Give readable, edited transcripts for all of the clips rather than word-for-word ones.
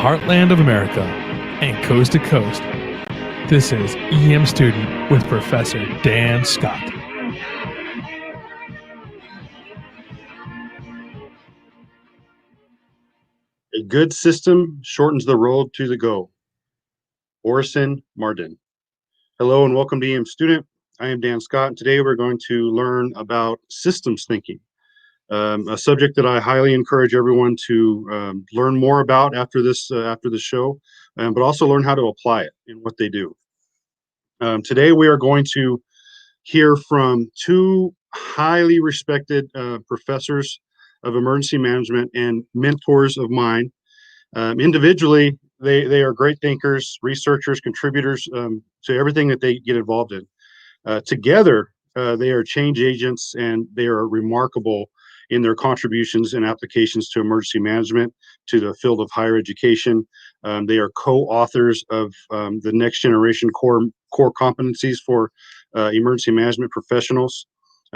heartland of America and coast to coast. This is EM Student with Professor Dan Scott. A good system shortens the road to the go. Orison Marden. Hello and welcome to EM Student. I am Dan Scott, and today we're going to learn about systems thinking, a subject that I highly encourage everyone to learn more about after this show, but also learn how to apply it in what they do. Today we are going to hear from two highly respected professors of emergency management and mentors of mine. Individually, they are great thinkers, researchers, contributors to everything that they get involved in. Together, they are change agents, and they are remarkable in their contributions and applications to emergency management, to the field of higher education. They are co-authors of the next generation core competencies for emergency management professionals.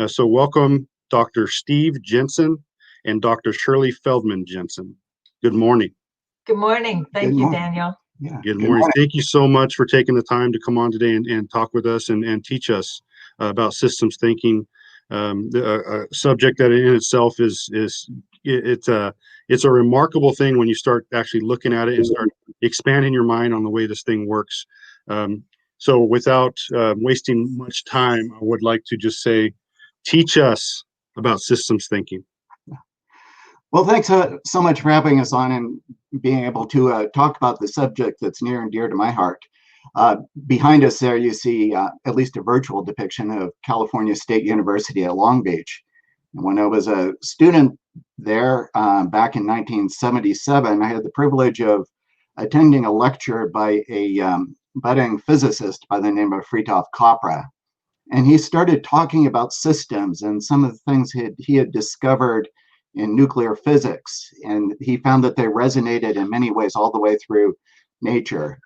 So welcome Dr. Steve Jensen and Dr. Shirley Feldman Jensen. Good morning. Good morning. Thank you, Daniel. Yeah. Good morning. Thank you so much for taking the time to come on today and talk with us and teach us about systems thinking, a subject that in itself it's a remarkable thing when you start actually looking at it and start expanding your mind on the way this thing works. So without wasting much time, I would like to just say, teach us about systems thinking. Well, thanks so much for having us on and being able to talk about the subject that's near and dear to my heart. Behind us there, you see at least a virtual depiction of California State University at Long Beach. And when I was a student there back in 1977, I had the privilege of attending a lecture by a budding physicist by the name of Fritjof Capra. And he started talking about systems and some of the things he had discovered in nuclear physics, and he found that they resonated in many ways all the way through nature.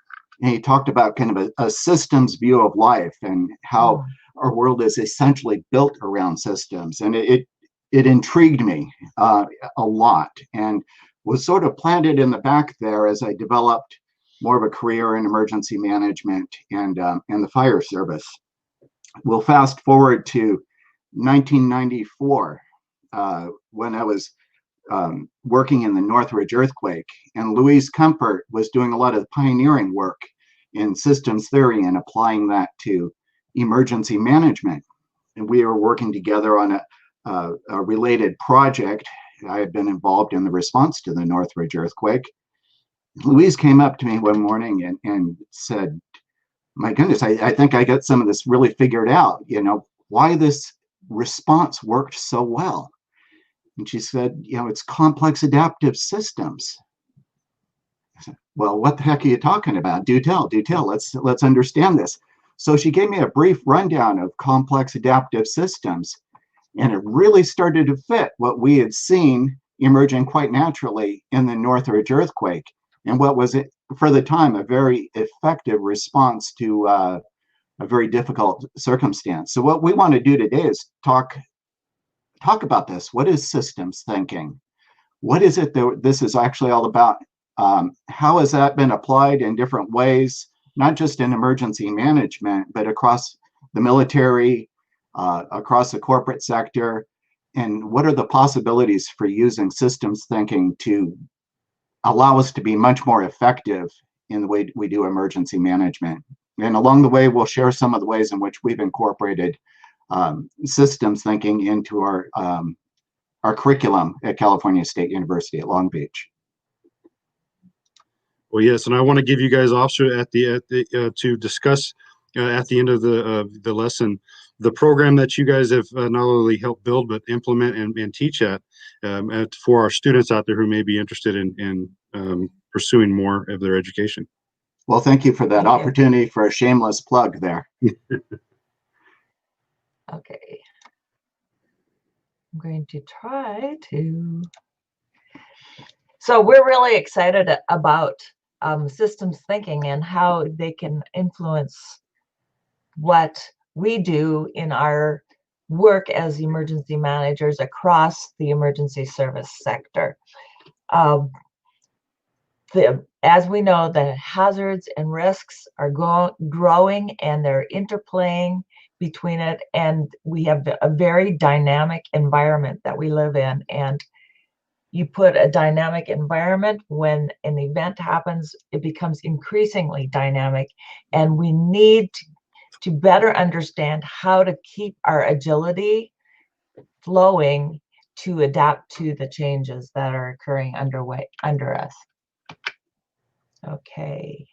And he talked about kind of a systems view of life and how our world is essentially built around systems. And it intrigued me a lot, and was sort of planted in the back there as I developed more of a career in emergency management and the fire service. We'll fast forward to 1994. When I was working in the Northridge earthquake, and Louise Comfort was doing a lot of pioneering work in systems theory and applying that to emergency management. And we were working together on a related project. I had been involved in the response to the Northridge earthquake. Louise came up to me one morning and said, "My goodness, I think I got some of this really figured out, why this response worked so well." And she said, "It's complex adaptive systems." I said, "Well, what the heck are you talking about? Do tell. Let's understand this." So she gave me a brief rundown of complex adaptive systems, and it really started to fit what we had seen emerging quite naturally in the Northridge earthquake, and what was, for the time, a very effective response to a very difficult circumstance. So what we want to do today is talk about this. What is systems thinking? What is it that this is actually all about? How has that been applied in different ways, not just in emergency management, but across the military, across the corporate sector? And what are the possibilities for using systems thinking to allow us to be much more effective in the way we do emergency management? And along the way, we'll share some of the ways in which we've incorporated systems thinking into our curriculum at California State University at Long Beach. Well, yes, and I want to give you guys also to discuss at the end of the lesson the program that you guys have not only helped build but implement and teach at for our students out there who may be interested in pursuing more of their education. Well, thank you for that opportunity for a shameless plug there. Okay. I'm going to try to. So we're really excited about systems thinking and how they can influence what we do in our work as emergency managers across the emergency service sector. as we know, the hazards and risks are growing, and they're interplaying between it, and we have a very dynamic environment that we live in. And you put a dynamic environment, when an event happens, it becomes increasingly dynamic, and we need to better understand how to keep our agility flowing to adapt to the changes that are occurring under us. Okay.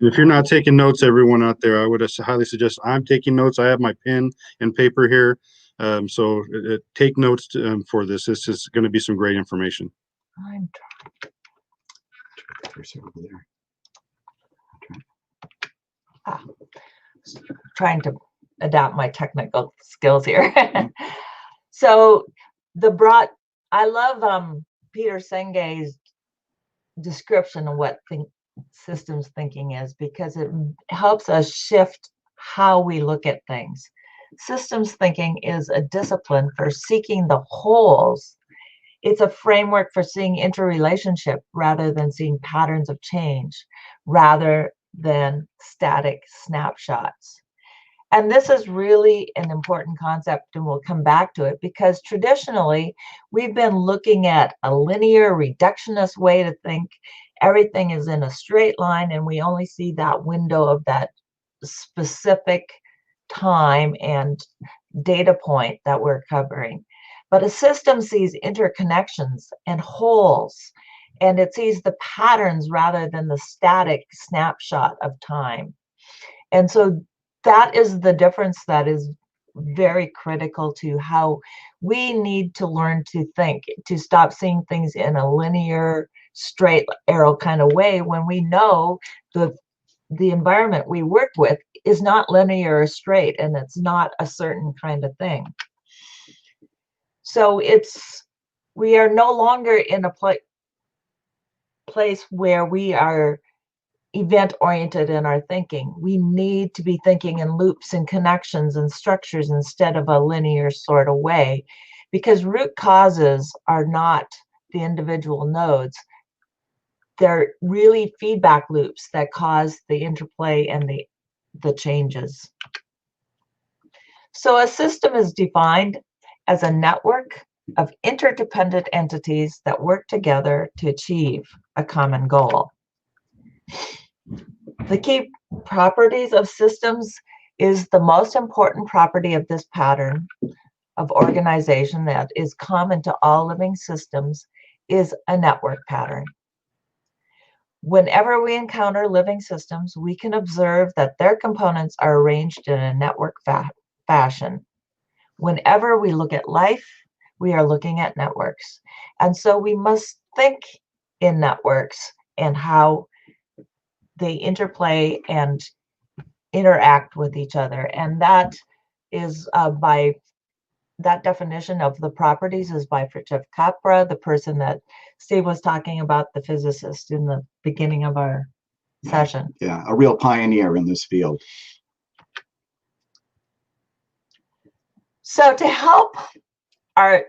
If you're not taking notes, everyone out there, I would highly suggest I'm taking notes. I have my pen and paper here. So take notes for this. This is going to be some great information. I'm trying to adapt my technical skills here. So I love Peter Senge's description of what systems thinking is, because it helps us shift how we look at things. Systems thinking is a discipline for seeking the wholes. It's a framework for seeing interrelationship rather than seeing patterns of change, rather than static snapshots. And this is really an important concept, and we'll come back to it, because traditionally we've been looking at a linear reductionist way to think. Everything is in a straight line, and we only see that window of that specific time and data point that we're covering. But a system sees interconnections and wholes, and it sees the patterns rather than the static snapshot of time. And so that is the difference that is very critical to how we need to learn to think, to stop seeing things in a linear, straight arrow kind of way, when we know the environment we work with is not linear or straight, and it's not a certain kind of thing. So we are no longer in a place where we are event-oriented in our thinking. We need to be thinking in loops and connections and structures instead of a linear sort of way, because root causes are not the individual nodes. They're really feedback loops that cause the interplay and the changes. So a system is defined as a network of interdependent entities that work together to achieve a common goal. The key properties of systems is the most important property of this pattern of organization that is common to all living systems is a network pattern. Whenever we encounter living systems, we can observe that their components are arranged in a network fashion. Whenever we look at life, we are looking at networks. And so we must think in networks and how they interplay and interact with each other. And that is that definition of the properties is by Fritjof Capra, the person that Steve was talking about, the physicist in the beginning of our session. Yeah, a real pioneer in this field. So to help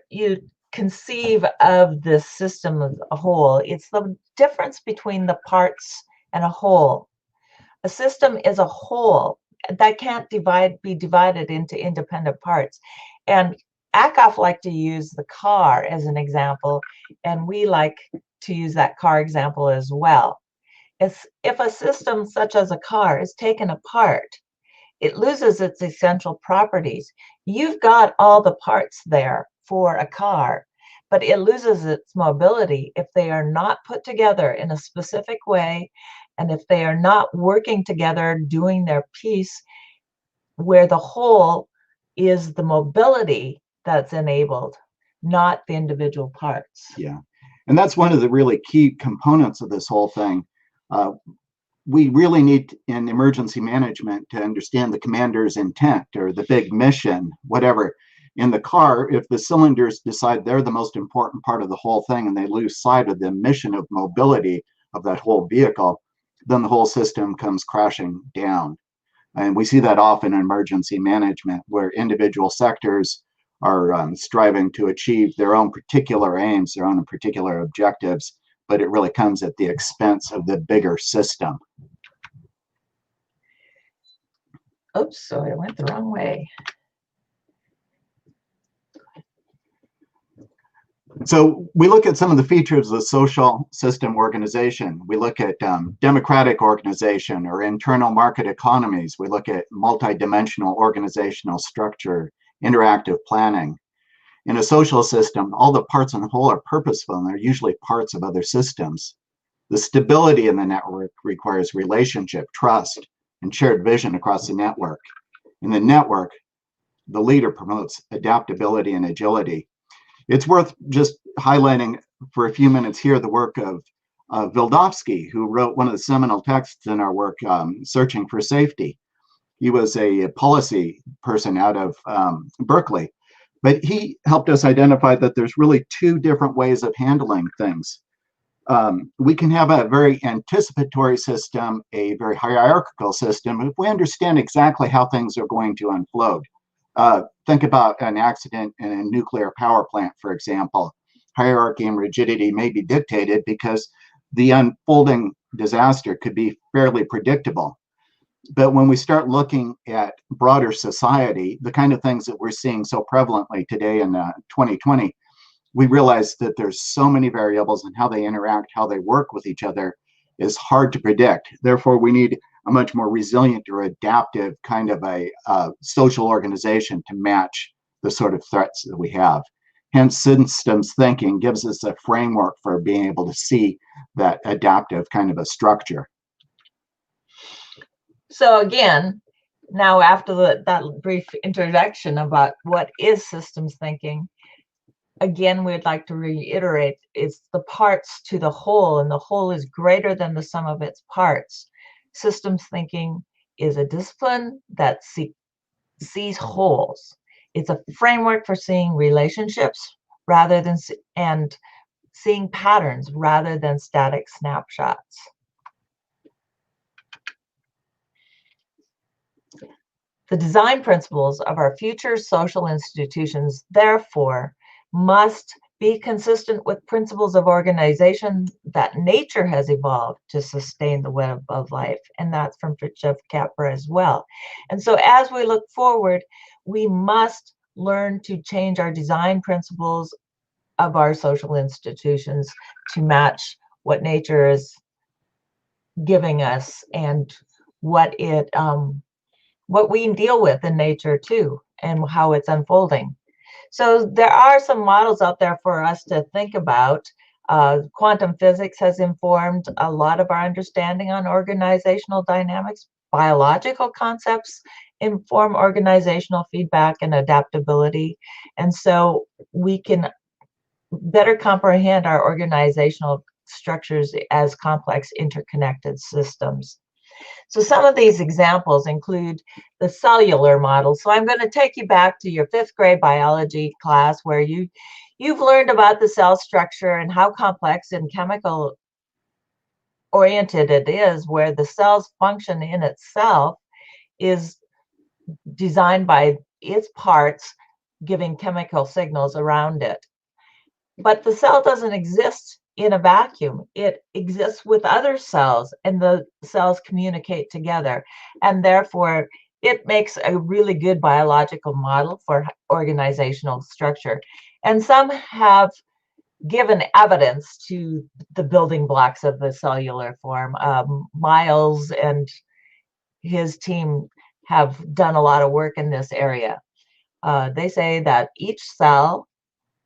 you conceive of this system as a whole, it's the difference between the parts and a whole. A system is a whole that can't be divided into independent parts. And Ackoff liked to use the car as an example, and we like to use that car example as well. If a system such as a car is taken apart, it loses its essential properties. You've got all the parts there for a car, but it loses its mobility if they are not put together in a specific way, and if they are not working together, doing their piece, where the whole is the mobility that's enabled, not the individual parts. Yeah, and that's one of the really key components of this whole thing. We really need in emergency management to understand the commander's intent or the big mission, whatever. In the car, if the cylinders decide they're the most important part of the whole thing and they lose sight of the mission of mobility of that whole vehicle, then the whole system comes crashing down. And we see that often in emergency management, where individual sectors are striving to achieve their own particular aims, their own particular objectives, but it really comes at the expense of the bigger system. Oops, so I went the wrong way. So we look at some of the features of social system organization. We look at democratic organization or internal market economies. We look at multidimensional organizational structure, interactive planning. In a social system, all the parts and whole are purposeful, and they're usually parts of other systems. The stability in the network requires relationship, trust, and shared vision across the network. In the network, the leader promotes adaptability and agility. It's worth just highlighting for a few minutes here the work of Vildovsky, who wrote one of the seminal texts in our work, Searching for Safety. He was a policy person out of Berkeley, but he helped us identify that there's really two different ways of handling things. We can have a very anticipatory system, a very hierarchical system, if we understand exactly how things are going to unfold. Think about an accident in a nuclear power plant, for example. Hierarchy and rigidity may be dictated because the unfolding disaster could be fairly predictable. But when we start looking at broader society, the kind of things that we're seeing so prevalently today in 2020, we realize that there's so many variables and how they interact, how they work with each other is hard to predict. Therefore, we need a much more resilient or adaptive kind of a social organization to match the sort of threats that we have. Hence, systems thinking gives us a framework for being able to see that adaptive kind of a structure. So again, now after that brief introduction about what is systems thinking, again, we'd like to reiterate, it's the parts to the whole, and the whole is greater than the sum of its parts. Systems thinking is a discipline that sees wholes. It's a framework for seeing relationships rather than and seeing patterns rather than static snapshots. The design principles of our future social institutions, therefore, must be consistent with principles of organization that nature has evolved to sustain the web of life. And that's from Jeff Capra as well. And so as we look forward, we must learn to change our design principles of our social institutions to match what nature is giving us and what we deal with in nature too, and how it's unfolding. So there are some models out there for us to think about. Quantum physics has informed a lot of our understanding on organizational dynamics. Biological concepts inform organizational feedback and adaptability. And so we can better comprehend our organizational structures as complex interconnected systems. So some of these examples include the cellular model. So I'm going to take you back to your 5th grade biology class where you've learned about the cell structure and how complex and chemical oriented it is, where the cell's function in itself is designed by its parts giving chemical signals around it. But the cell doesn't exist in a vacuum. It exists with other cells, and the cells communicate together, and therefore it makes a really good biological model for organizational structure. And some have given evidence to the building blocks of the cellular form. Miles and his team have done a lot of work in this area. They say that each cell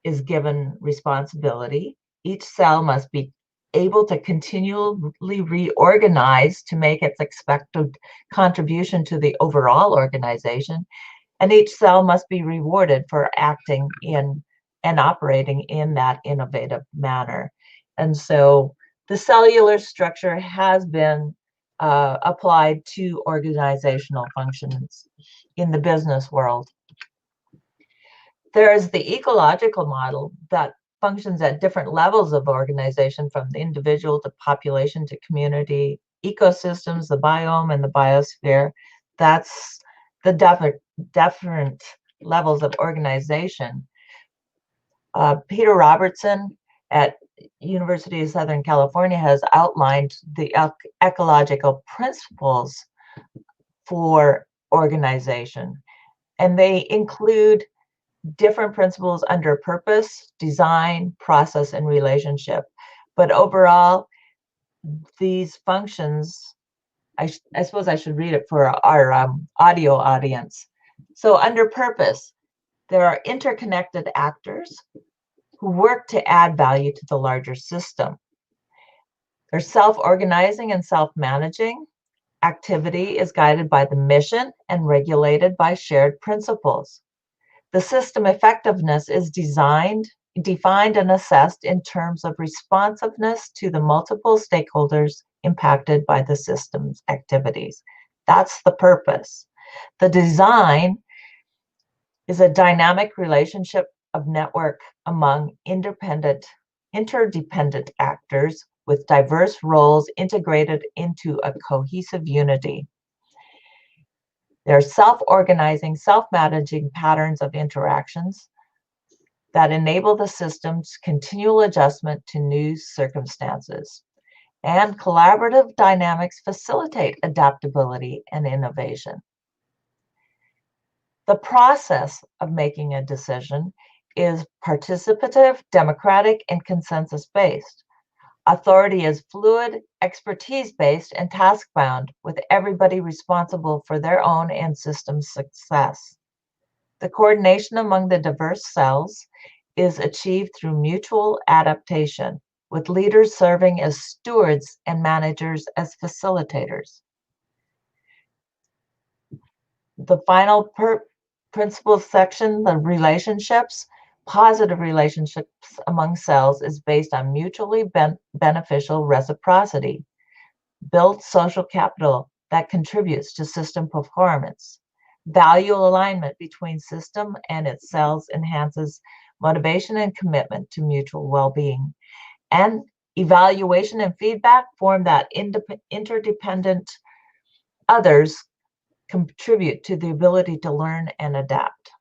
is given responsibility. Each cell must be able to continually reorganize to make its expected contribution to the overall organization. And each cell must be rewarded for acting in and operating in that innovative manner. And so the cellular structure has been applied to organizational functions in the business world. There is the ecological model that functions at different levels of organization, from the individual to population to community, ecosystems, the biome, and the biosphere. That's the different levels of organization. Peter Robertson at University of Southern California has outlined the ecological principles for organization, and they include different principles under purpose, design, process, and relationship. But overall, these functions, I suppose I should read it for our audio audience. So under purpose, there are interconnected actors who work to add value to the larger system. They're self-organizing and self-managing. Activity is guided by the mission and regulated by shared principles. The system effectiveness is defined and assessed in terms of responsiveness to the multiple stakeholders impacted by the system's activities. That's the purpose. The design is a dynamic relationship of network among interdependent actors with diverse roles integrated into a cohesive unity. There are self-organizing, self-managing patterns of interactions that enable the system's continual adjustment to new circumstances. And collaborative dynamics facilitate adaptability and innovation. The process of making a decision is participative, democratic, and consensus-based. Authority is fluid, expertise-based, and task-bound, with everybody responsible for their own and system success. The coordination among the diverse cells is achieved through mutual adaptation, with leaders serving as stewards and managers as facilitators. The final principles section, the relationships, positive relationships among cells is based on mutually beneficial reciprocity, builds social capital that contributes to system performance. Value alignment between system and its cells enhances motivation and commitment to mutual well-being. And evaluation and feedback form that interdependent others contribute to the ability to learn and adapt.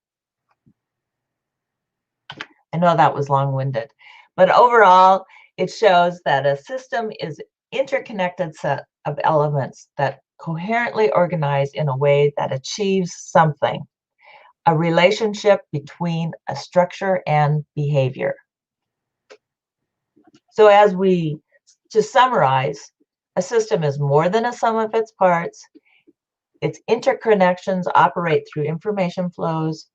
I know that was long-winded, but overall, it shows that a system is an interconnected set of elements that coherently organize in a way that achieves something, a relationship between a structure and behavior. So as we just summarize, a system is more than a sum of its parts. Its interconnections operate through information flows.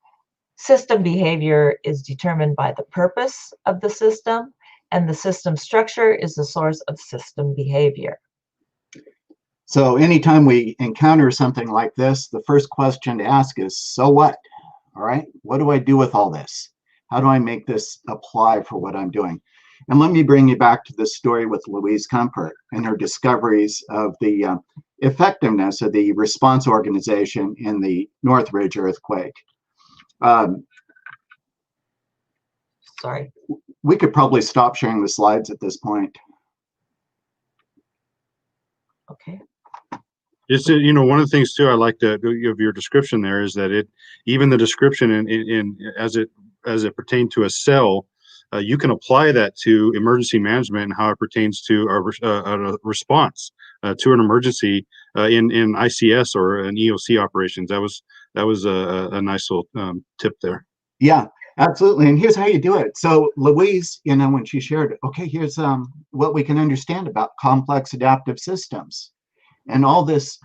System behavior is determined by the purpose of the system, and the system structure is the source of system behavior. So anytime we encounter something like this, the first question to ask is, so what? All right, what do I do with all this? How do I make this apply for what I'm doing? And let me bring you back to this story with Louise Comfort and her discoveries of the effectiveness of the response organization in the Northridge earthquake. Sorry. We could probably stop sharing the slides at this point. Okay. Just, you know, one of the things too I like of your description there is that even the description in as it pertained to a cell, you can apply that to emergency management and how it pertains to a response to an emergency in ICS or an EOC operations. That was a nice little tip there. Yeah, absolutely. And here's how you do it. So Louise, you know, when she shared, okay, here's what we can understand about complex adaptive systems. And all this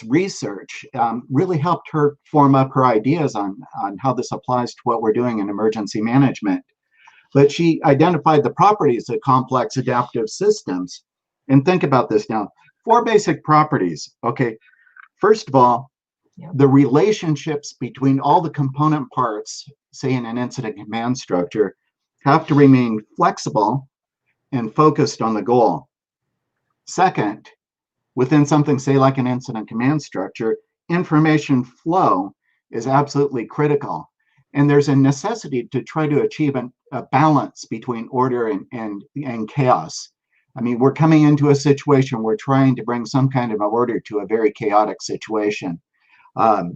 research really helped her form up her ideas on how this applies to what we're doing in emergency management. But she identified the properties of complex adaptive systems. And think about this now. 4 basic properties. Okay, first of all, the relationships between all the component parts, say in an incident command structure, have to remain flexible and focused on the goal. Second, within something, say, like an incident command structure, information flow is absolutely critical. And there's a necessity to try to achieve a balance between order and chaos. I mean, we're coming into a situation, we're trying to bring some kind of order to a very chaotic situation. We're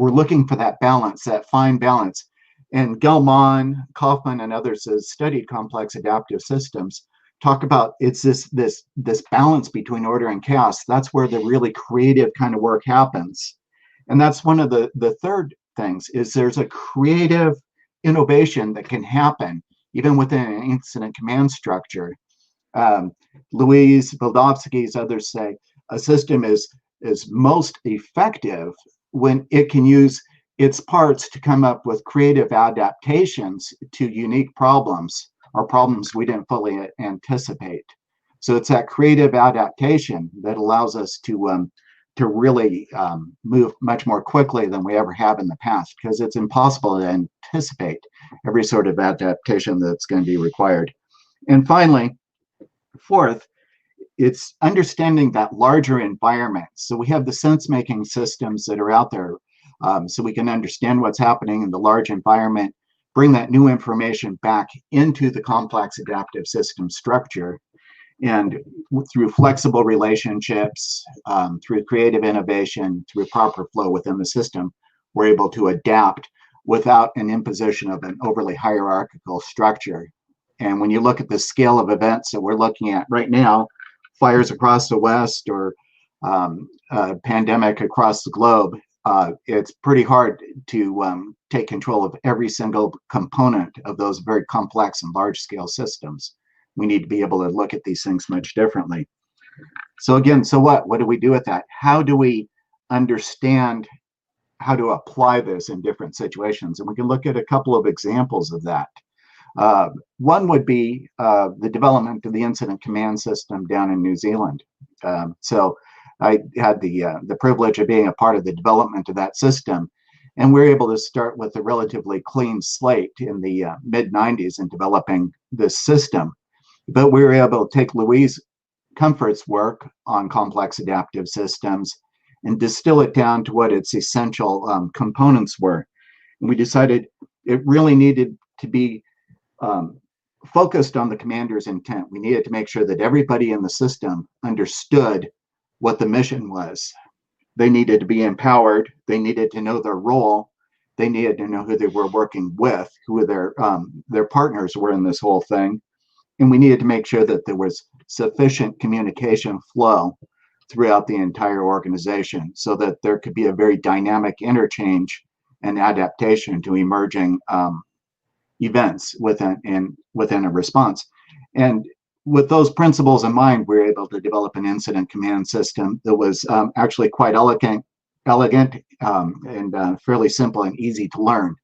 looking for that balance, that fine balance. And Gelman, Kaufman, and others have studied complex adaptive systems talk about it's this balance between order and chaos. That's where the really creative kind of work happens. And that's one of the third things is there's a creative innovation that can happen even within an incident command structure. Louise Vildovsky's others say a system is most effective when it can use its parts to come up with creative adaptations to unique problems or problems we didn't fully anticipate. So it's that creative adaptation that allows us to really move much more quickly than we ever have in the past, because it's impossible to anticipate every sort of adaptation that's going to be required. And finally, fourth, it's understanding that larger environment. So we have the sense-making systems that are out there, so we can understand what's happening in the large environment, bring that new information back into the complex adaptive system structure. And through flexible relationships, through creative innovation, through proper flow within the system, we're able to adapt without an imposition of an overly hierarchical structure. And when you look at the scale of events that we're looking at right now, fires across the West or a pandemic across the globe, it's pretty hard to take control of every single component of those very complex and large scale systems. We need to be able to look at these things much differently. So again, so what do we do with that? How do we understand how to apply this in different situations? And we can look at a couple of examples of that. One would be the development of the incident command system down in New Zealand. So I had the privilege of being a part of the development of that system. And we were able to start with a relatively clean slate in the mid-90s in developing this system. But we were able to take Louise Comfort's work on complex adaptive systems and distill it down to what its essential components were. And we decided it really needed to be focused on the commander's intent. We needed to make sure that everybody in the system understood what the mission was. They needed to be empowered. They needed to know their role. They needed to know who they were working with, who their partners were in this whole thing. And we needed to make sure that there was sufficient communication flow throughout the entire organization so that there could be a very dynamic interchange and adaptation to emerging events within a response. And with those principles in mind, we were able to develop an incident command system that was actually quite elegant and fairly simple and easy to learn.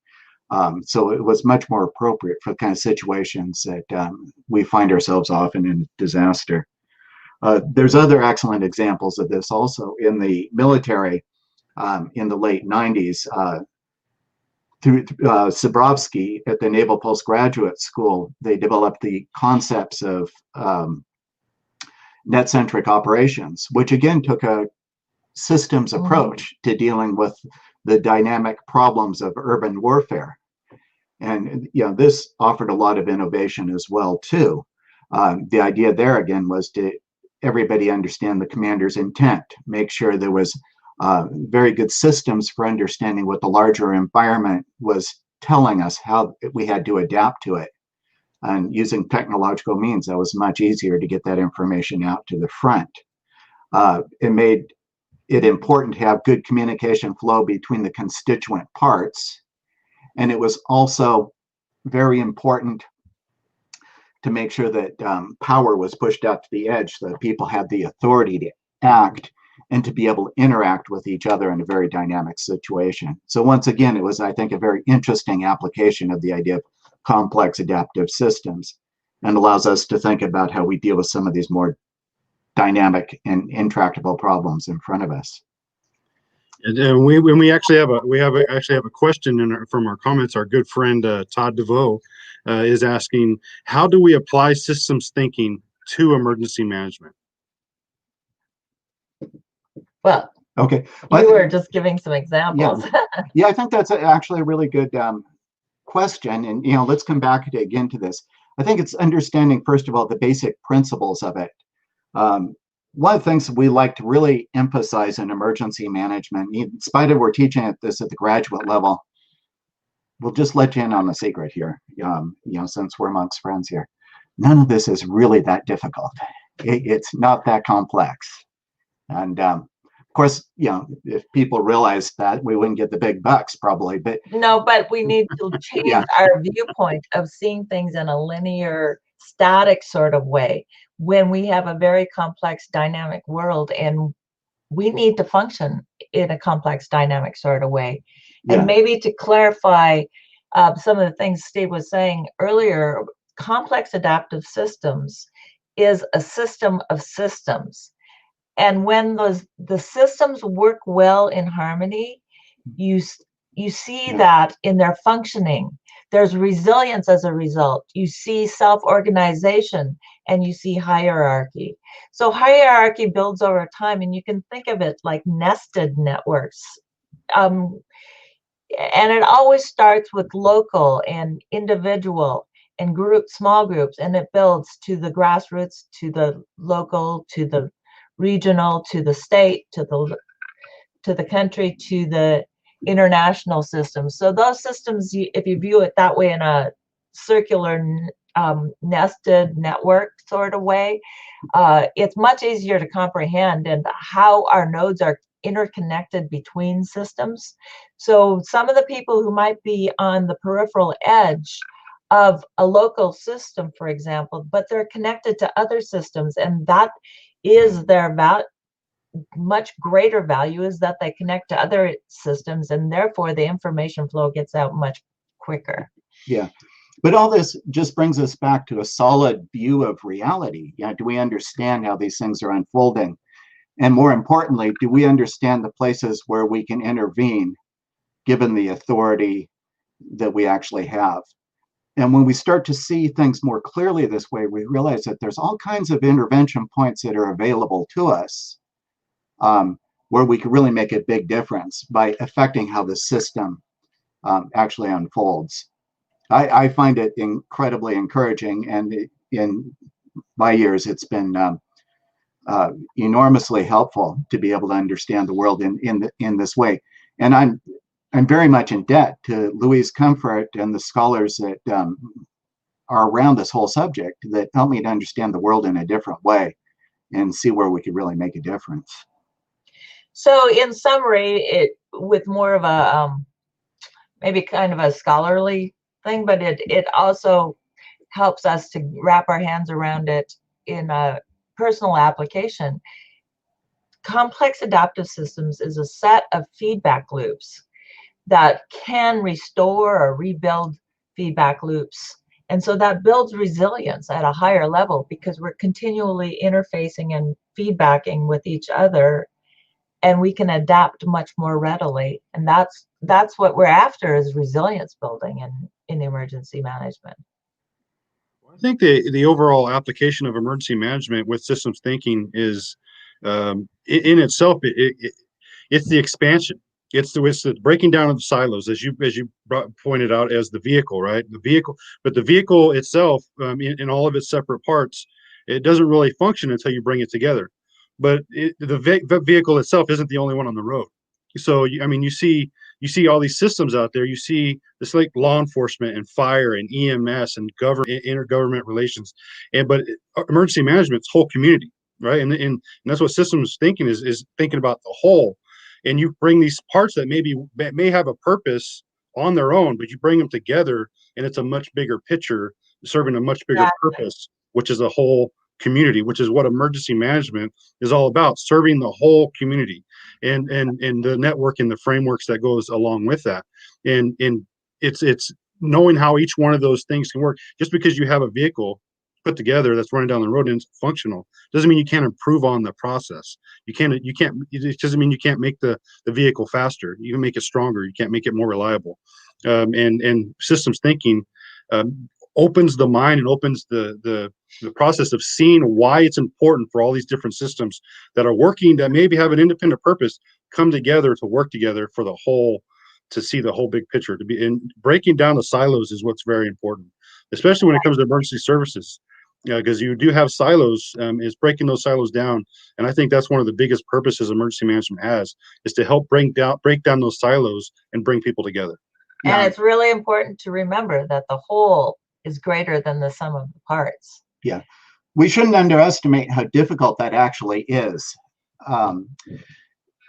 So it was much more appropriate for the kind of situations that we find ourselves often in disaster. There's other excellent examples of this also in the military in the late 90s. Through Sabrovsky at the Naval Postgraduate School, they developed the concepts of net-centric operations, which again took a systems approach to dealing with the dynamic problems of urban warfare. And this offered a lot of innovation as well too. The idea there again was to everybody understand the commander's intent, make sure there was very good systems for understanding what the larger environment was telling us, how we had to adapt to it. And using technological means, that was much easier to get that information out to the front. It made it important to have good communication flow between the constituent parts. And it was also very important to make sure that power was pushed out to the edge so that people had the authority to act and to be able to interact with each other in a very dynamic situation. So once again, it was, I think, a very interesting application of the idea of complex adaptive systems, and allows us to think about how we deal with some of these more dynamic and intractable problems in front of us. And we actually have a question from our comments. Our good friend Todd DeVoe is asking, how do we apply systems thinking to emergency management? Well, okay, you were just giving some examples. Yeah, I think that's actually a really good question. And let's come back again to this. I think it's understanding, first of all, the basic principles of it. One of the things we like to really emphasize in emergency management, in spite of we're teaching this at the graduate level, we'll just let you in on the secret here, since we're amongst friends here. None of this is really that difficult. It's not that complex. And of course, if people realize that, we wouldn't get the big bucks probably, but no, but we need to change our viewpoint of seeing things in a linear, static sort of way when we have a very complex, dynamic world, and we need to function in a complex, dynamic sort of way. And maybe to clarify some of the things Steve was saying earlier, complex adaptive systems is a system of systems. And when the systems work well in harmony, you see that in their functioning. There's resilience as a result. You see self-organization and you see hierarchy. So hierarchy builds over time, and you can think of it like nested networks. And it always starts with local and individual and small groups, and it builds to the grassroots, to the local, to the regional, to the state, to the country, to the international systems. So those systems, if you view it that way in a circular nested network sort of way, it's much easier to comprehend and how our nodes are interconnected between systems. So some of the people who might be on the peripheral edge of a local system, for example, but they're connected to other systems, and that is their much greater value, is that they connect to other systems, and therefore the information flow gets out much quicker. Yeah, but all this just brings us back to a solid view of reality. Do we understand how these things are unfolding? And more importantly, do we understand the places where we can intervene, given the authority that we actually have? And when we start to see things more clearly this way, we realize that there's all kinds of intervention points that are available to us, where we can really make a big difference by affecting how the system actually unfolds. I find it incredibly encouraging, and in my years, it's been enormously helpful to be able to understand the world in this way. And I'm very much in debt to Louise Comfort and the scholars that are around this whole subject that help me to understand the world in a different way and see where we could really make a difference. So in summary, with more of a maybe kind of a scholarly thing, but it also helps us to wrap our hands around it in a personal application. Complex adaptive systems is a set of feedback loops that can restore or rebuild feedback loops. And so that builds resilience at a higher level, because we're continually interfacing and feedbacking with each other, and we can adapt much more readily. And that's what we're after, is resilience building in emergency management. I think the overall application of emergency management with systems thinking is in itself, it's the expansion. It's the breaking down of the silos, as you pointed out, as the vehicle, right? But the vehicle itself, in all of its separate parts, it doesn't really function until you bring it together. But the vehicle itself isn't the only one on the road. So you see all these systems out there. You see this, like law enforcement and fire and EMS and intergovernment relations, but emergency management's whole community, right? And that's what systems thinking is thinking about the whole. And you bring these parts that may have a purpose on their own, but you bring them together, and it's a much bigger picture serving a much bigger purpose, which is a whole community, which is what emergency management is all about, serving the whole community and the network and the frameworks that goes along with that. And it's knowing how each one of those things can work. Just because you have a vehicle put together that's running down the road and it's functional doesn't mean you can't improve on the process. It doesn't mean you can't make the vehicle faster. You can make it stronger. You can't make it more reliable. And systems thinking opens the mind and opens the process of seeing why it's important for all these different systems that are working, that maybe have an independent purpose, come together to work together for the whole, to see the whole big picture. And breaking down the silos is what's very important, especially when it comes to emergency services, because you do have silos. Is breaking those silos down, and I think that's one of the biggest purposes emergency management has, is to help break down those silos and bring people together. And it's really important to remember that the whole is greater than the sum of the parts. Yeah, we shouldn't underestimate how difficult that actually is.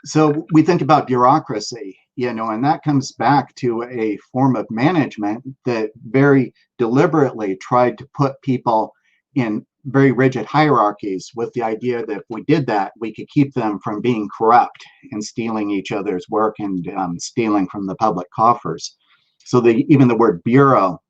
So we think about bureaucracy, and that comes back to a form of management that very deliberately tried to put people in very rigid hierarchies with the idea that if we did that, we could keep them from being corrupt and stealing each other's work and stealing from the public coffers. So even the word bureau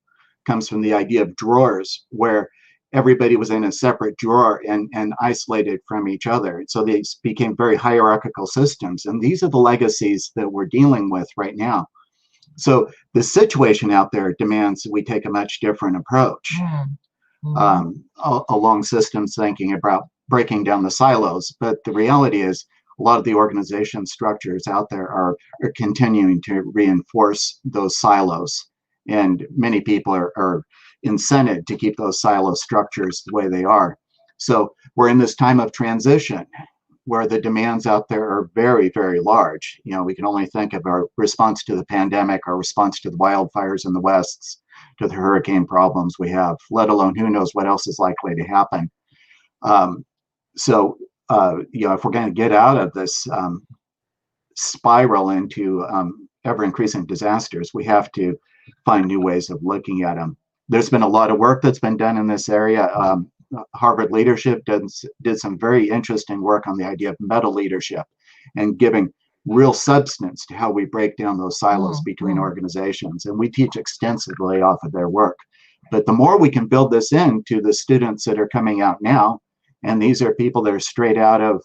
comes from the idea of drawers, where everybody was in a separate drawer and isolated from each other. So these became very hierarchical systems. And these are the legacies that we're dealing with right now. So the situation out there demands that we take a much different approach along systems thinking about breaking down the silos. But the reality is a lot of the organization structures out there are continuing to reinforce those silos. And many people are incented to keep those silo structures the way they are. So we're in this time of transition where the demands out there are very, very large. We can only think of our response to the pandemic, our response to the wildfires in the West, to the hurricane problems we have, let alone who knows what else is likely to happen. So if we're going to get out of this spiral into ever-increasing disasters, we have to find new ways of looking at them. There's been a lot of work that's been done in this area. Harvard leadership did some very interesting work on the idea of meta leadership and giving real substance to how we break down those silos between organizations. And we teach extensively off of their work. But the more we can build this into the students that are coming out now, and these are people that are straight out of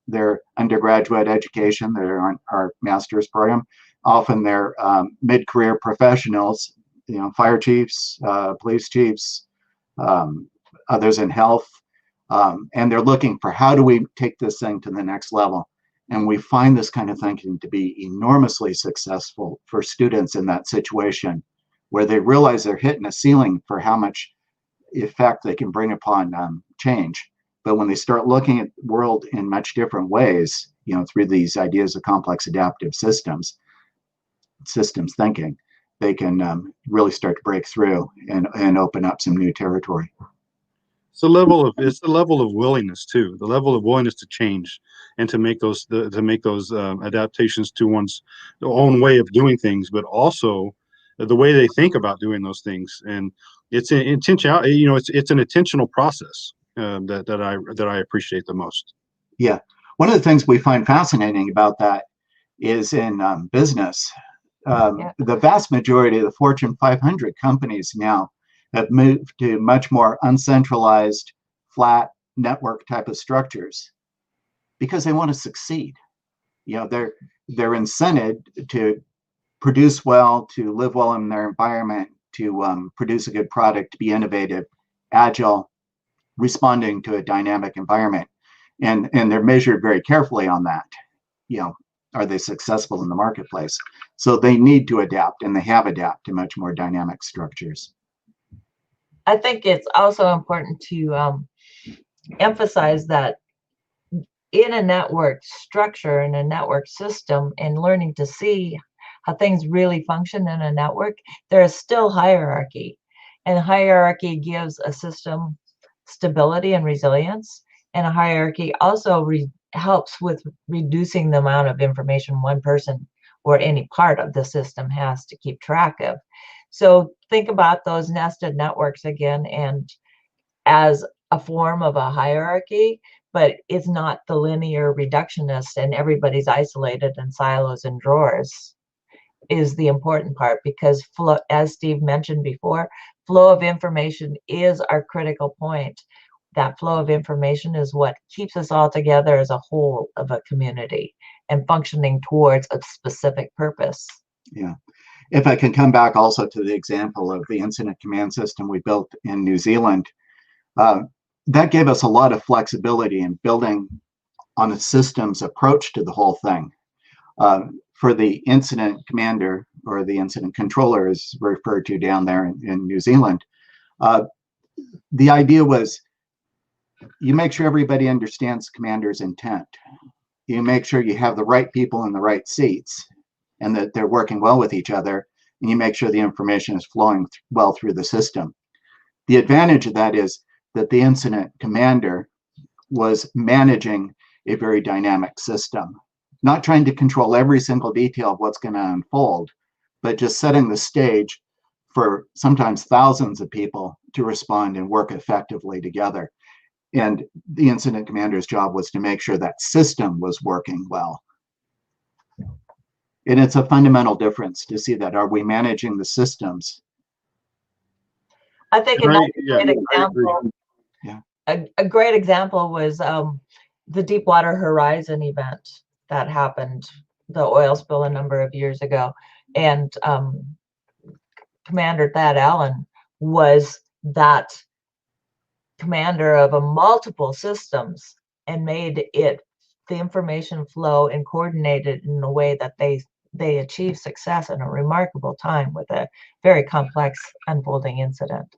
their undergraduate education, they're on our master's program, often they're mid-career professionals, fire chiefs, police chiefs, others in health, and they're looking for how do we take this thing to the next level. And we find this kind of thinking to be enormously successful for students in that situation, where they realize they're hitting a ceiling for how much effect they can bring upon change. But when they start looking at the world in much different ways, through these ideas of complex adaptive systems thinking, they can really start to break through and open up some new territory. It's the level of willingness too, the level of willingness to change and to make those adaptations to one's own way of doing things, but also the way they think about doing those things. And it's an it's an intentional process that I appreciate the most. Yeah, one of the things we find fascinating about that is in business. The vast majority of the Fortune 500 companies now have moved to much more uncentralized, flat network type of structures because they want to succeed. They're incented to produce well, to live well in their environment, to produce a good product, to be innovative, agile, responding to a dynamic environment, and they're measured very carefully on that. Are they successful in the marketplace? So they need to adapt, and they have adapted to much more dynamic structures. I think it's also important to emphasize that in a network structure, in a network system, and learning to see how things really function in a network, there is still hierarchy. And hierarchy gives a system stability and resilience. And a hierarchy also helps with reducing the amount of information one person or any part of the system has to keep track of. So think about those nested networks again, and as a form of a hierarchy, but it's not the linear reductionist and everybody's isolated in silos and drawers is the important part, because flow, as Steve mentioned before, flow of information is our critical point. That flow of information is what keeps us all together as a whole of a community and functioning towards a specific purpose. Yeah. If I can come back also to the example of the incident command system we built in New Zealand, that gave us a lot of flexibility in building on a systems approach to the whole thing. For the incident commander, or the incident controller is referred to down there in New Zealand, the idea was you make sure everybody understands the commander's intent. You make sure you have the right people in the right seats and that they're working well with each other. and you make sure the information is flowing well through the system. The advantage of that is that the incident commander was managing a very dynamic system, not trying to control every single detail of what's going to unfold, but just setting the stage for sometimes thousands of people to respond and work effectively together. And the incident commander's job was to make sure that system was working well. And it's a fundamental difference to see that. Are we managing the systems? I think another great example, a great example was the Deepwater Horizon event that happened, the oil spill a number of years ago. And Commander Thad Allen was that commander of a multiple systems and made it the information flow and coordinated in a way that they achieved success in a remarkable time with a very complex unfolding incident.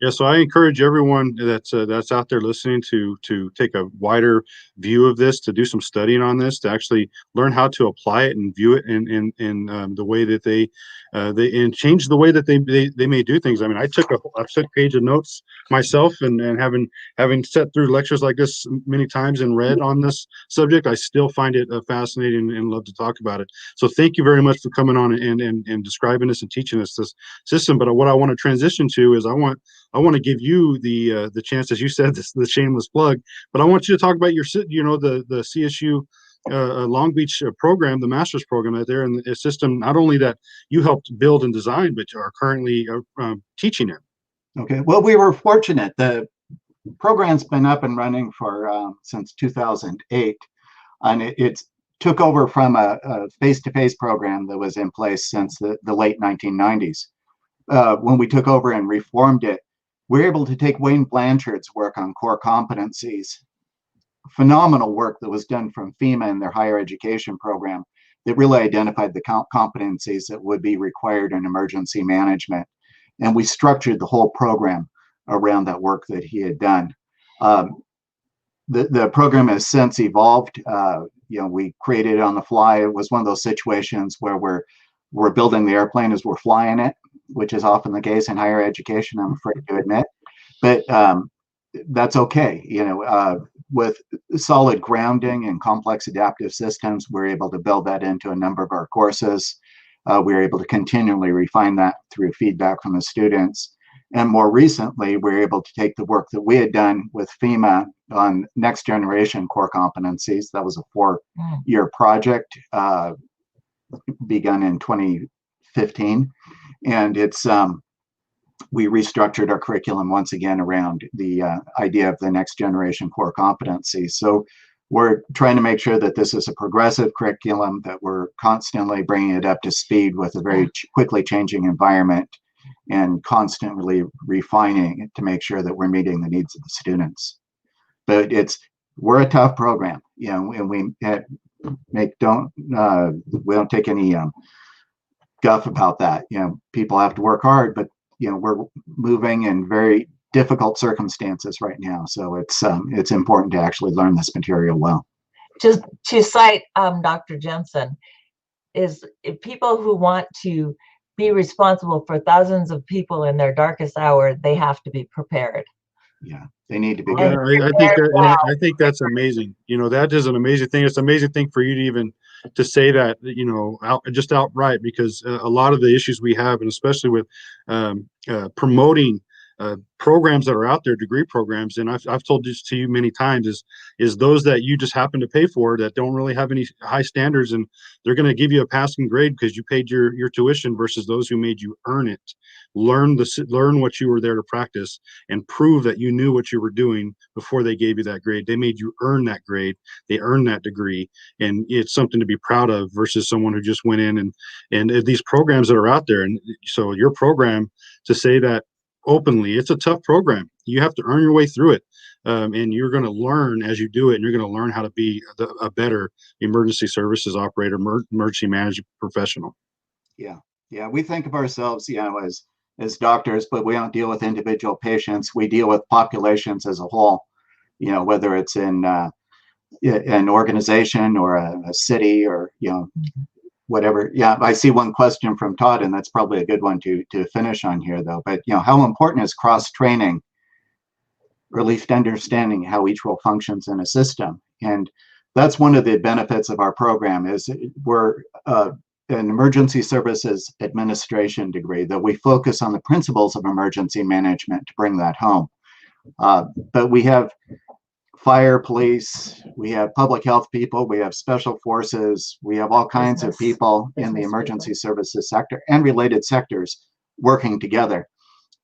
Yeah, so I encourage everyone that's out there listening to take a wider view of this, to do some studying on this, to actually learn how to apply it and view it in the way that they and change the way that they may do things. I mean, I took a page of notes myself, and having sat through lectures like this many times and read on this subject, I still find it fascinating and love to talk about it. So thank you very much for coming on and describing this and teaching us this system. But what I want to transition to is I want to give you the chance, as you said, the shameless plug, but I want you to talk about your, the CSU Long Beach program, the master's program out there, and the system not only that you helped build and design, but are currently teaching it. Okay. Well, we were fortunate. The program's been up and running for since 2008, and it took over from a face-to-face program that was in place since the late 1990s. When we took over and reformed it, we were able to take Wayne Blanchard's work on core competencies, phenomenal work that was done from FEMA and their higher education program that really identified the competencies that would be required in emergency management. And we structured the whole program around that work that he had done. The program has since evolved. We created it on the fly. It was one of those situations where we're building the airplane as we're flying it, which is often the case in higher education, I'm afraid to admit. But that's okay. With solid grounding and complex adaptive systems, we're able to build that into a number of our courses. We're able to continually refine that through feedback from the students. And more recently, we're able to take the work that we had done with FEMA on next generation core competencies. That was a 4-year project begun in 2015. And it's we restructured our curriculum once again around the idea of the next generation core competencies. So we're trying to make sure that this is a progressive curriculum, that we're constantly bringing it up to speed with a very quickly changing environment, and constantly refining it to make sure that we're meeting the needs of the students. But we're a tough program, and we don't take any guff about that. People have to work hard, but we're moving in very difficult circumstances right now. So it's important to actually learn this material well. Just to cite Dr. Jensen, is if people who want to be responsible for thousands of people in their darkest hour, they have to be prepared. Yeah, they need to be. I think that's amazing. That is an amazing thing. It's an amazing thing for you to even to say that, just outright, because a lot of the issues we have, and especially with promoting programs that are out there, degree programs, and I've told this to you many times, is those that you just happen to pay for that don't really have any high standards, and they're going to give you a passing grade because you paid your tuition, versus those who made you earn it, learn what you were there to practice, and prove that you knew what you were doing before they gave you that grade. They made you earn that grade, they earned that degree, and it's something to be proud of, versus someone who just went in and these programs that are out there. And so your program, to say that openly, it's a tough program. You have to earn your way through it, and you're going to learn as you do it, and you're going to learn how to be a better emergency services operator, emergency management professional. Yeah, we think of ourselves, as doctors, but we don't deal with individual patients. We deal with populations as a whole. Whether it's in an organization or a city, or whatever. Yeah, I see one question from Todd, and that's probably a good one to finish on here, though. But how important is cross training, or at least understanding how each role functions in a system? And that's one of the benefits of our program is we're an emergency services administration degree, that we focus on the principles of emergency management to bring that home. But we have fire, police, we have public health people, we have special forces, we have all kinds of people in the emergency services sector and related sectors working together.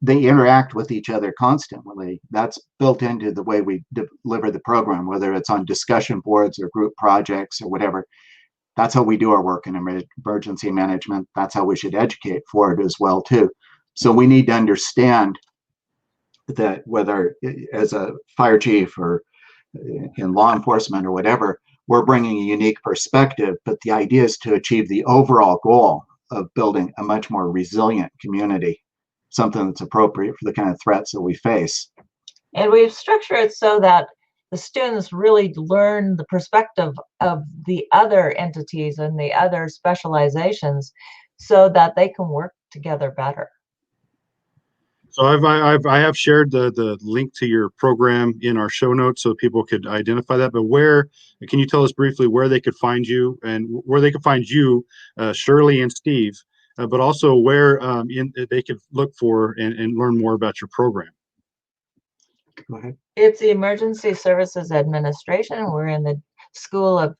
They interact with each other constantly. That's built into the way we deliver the program, whether it's on discussion boards or group projects or whatever. That's how we do our work in emergency management. That's how we should educate for it as well, too. So we need to understand that whether as a fire chief or in law enforcement or whatever, we're bringing a unique perspective, but the idea is to achieve the overall goal of building a much more resilient community, something that's appropriate for the kind of threats that we face. And we've structured it so that the students really learn the perspective of the other entities and the other specializations so that they can work together better. So I have shared the link to your program in our show notes so people could identify that. But where can you tell us briefly where they could find you and where they could find you, Shirley and Steve, but also where they could look for and learn more about your program? Go ahead. It's the Emergency Services Administration. We're in the School of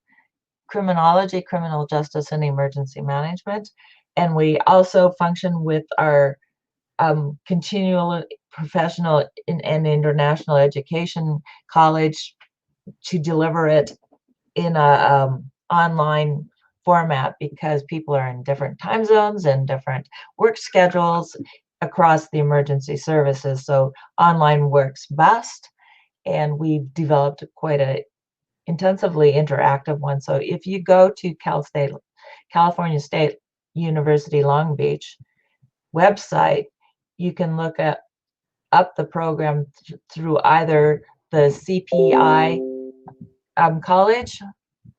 Criminology, Criminal Justice, and Emergency Management. And we also function with our continual professional and international education college to deliver it in a online format, because people are in different time zones and different work schedules across the emergency services. So online works best. And we've developed quite a intensively interactive one. So if you go to California State University Long Beach website, you can look up the program through either the CPI college,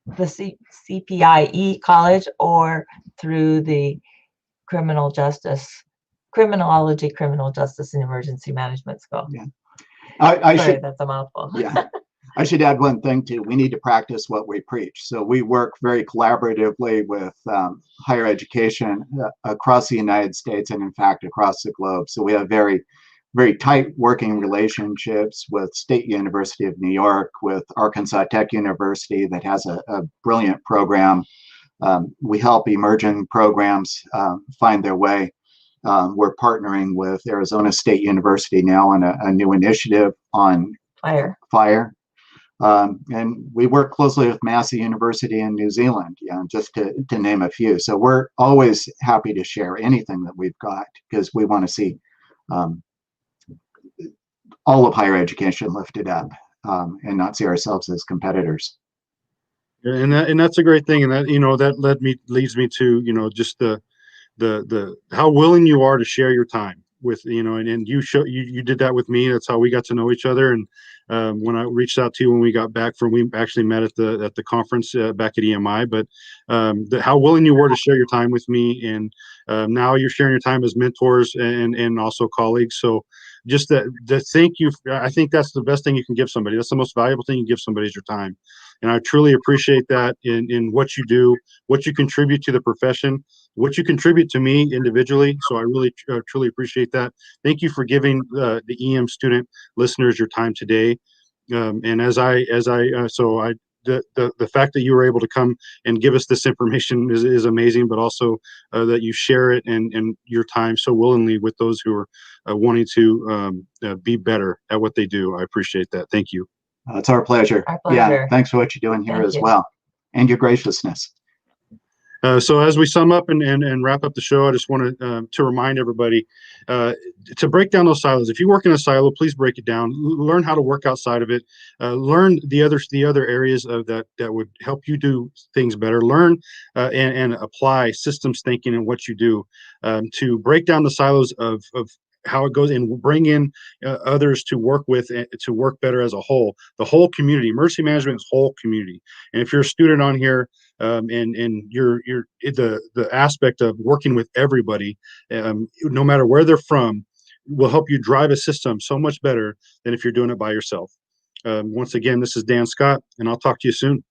the CPIE college, or through the Criminology, Criminal Justice, and Emergency Management School. Yeah. Sorry, that's a mouthful. Yeah. I should add one thing too. We need to practice what we preach. So we work very collaboratively with higher education across the United States and in fact across the globe. So we have very, very tight working relationships with State University of New York, with Arkansas Tech University that has a brilliant program. We help emerging programs find their way. We're partnering with Arizona State University now on a new initiative on fire. And we work closely with Massey University in New Zealand, just to name a few. So we're always happy to share anything that we've got, because we want to see all of higher education lifted up and not see ourselves as competitors. And that's a great thing. And that leads me to, just the how willing you are to share your time with, and you did that with me. That's how we got to know each other. And when I reached out to you when we got back we actually met at the conference back at EMI, but how willing you were to share your time with me, and now you're sharing your time as mentors and also colleagues. So just the thank you. I think that's the best thing you can give somebody. That's the most valuable thing you can give somebody is your time. And I truly appreciate that in what you do, what you contribute to the profession, what you contribute to me individually. So I really truly appreciate that. Thank you for giving the EM student listeners your time today. And the fact that you were able to come and give us this information is amazing, but also that you share it and your time so willingly with those who are wanting to be better at what they do. I appreciate that. Thank you. It's our pleasure. Our pleasure. Yeah, thanks for what you're doing here as well, and your graciousness. So as we sum up and wrap up the show, I just want to remind everybody to break down those silos. If you work in a silo, please break it down. Learn how to work outside of it. Learn the other areas of that would help you do things better. Learn and apply systems thinking in what you do to break down the silos of how it goes, and bring in others to work with, to work better as a whole. The whole community, emergency management is whole community. And if you're a student on here, and you're the aspect of working with everybody, no matter where they're from, will help you drive a system so much better than if you're doing it by yourself. Once again, this is Dan Scott, and I'll talk to you soon.